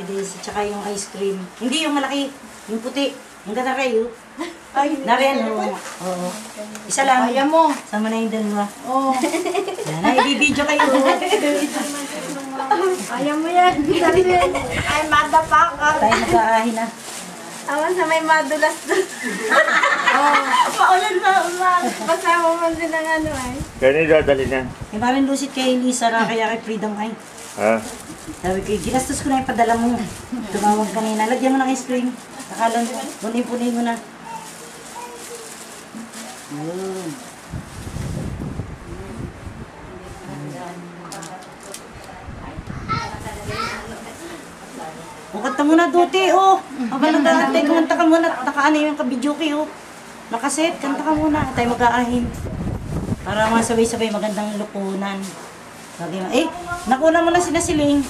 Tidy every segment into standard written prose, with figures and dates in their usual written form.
Happy days. At saka yung ice cream. Hindi yung malaki. Yung puti. Yung ganda kayo. Ay, Naren, oo. Isa lang. Kaya mo. Sama na yung dalawa. Oo. Yan, ay, bibidyo kayo. Kaya mo yan. Ay, madapak. Tayo magkaahin na. Awan sa may madulas doon. Oo. Paulan na ulan. Pasama man din ang ano ay. Kaya nila dali na. Yung mamin lusit kay Lisa ra, kaya kay Freedom ay. Ha? Sabi ko, ginastos ko na yung padala mo. Tumawag kanina. Lagyan mo ng ice cream. Nakalan, punin mo na. Yun. Kanta mo na, Duti, oh. Ang ganda dati, kumanta ka muna. Nakaano yung kabidyoke, oh. Nakaset, kanta ka muna. Tayo mag-aahin. Para masabay-sabay magandang lukunan. Eh, nakuna mo na sinasiling.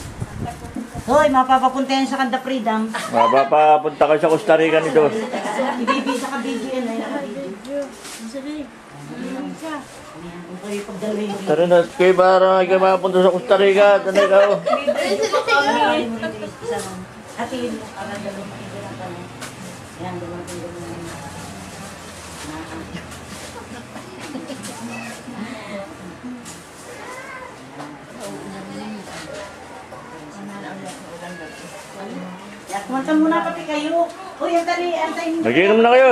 Hoy, mapapapunta yan sa Kanda Freedom. Mapapunta ka sa Costa Rica nito. Ibibisa ka video yan, ay nakabidyo. Tara na, kayo para kayo mapunta sa Costa Rica. Tanay ka, oh. Ate, para dalawang makikita ka na. Yan, dalawang tingnan na. Kumanta muna pati kayo. Uy, antay mo. Nagiinom na kayo.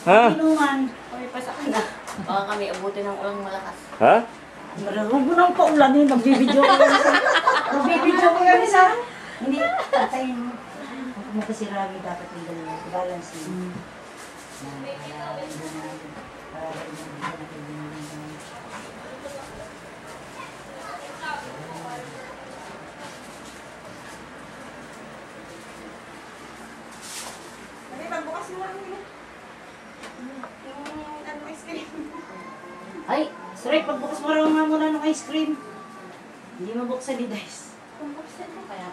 Ha? Inuman. Kami pa sa kanya. Baka kami abutin ng ulang malakas. Ha? Huwag mo nang paulan yun. Magbibidyo ko yan. Magbibidyo ko yan isa. Hindi, antayin mo. Huwag mo kasi Ravi dapat yung dalawa. Balance yun. Pagbukas mo lang yun. Yung ano ice cream. Ay, sorry, pagbukas mo raw nga muna ng ice cream. Hindi mabuksan ni Dice. Pagbukas mo. Kaya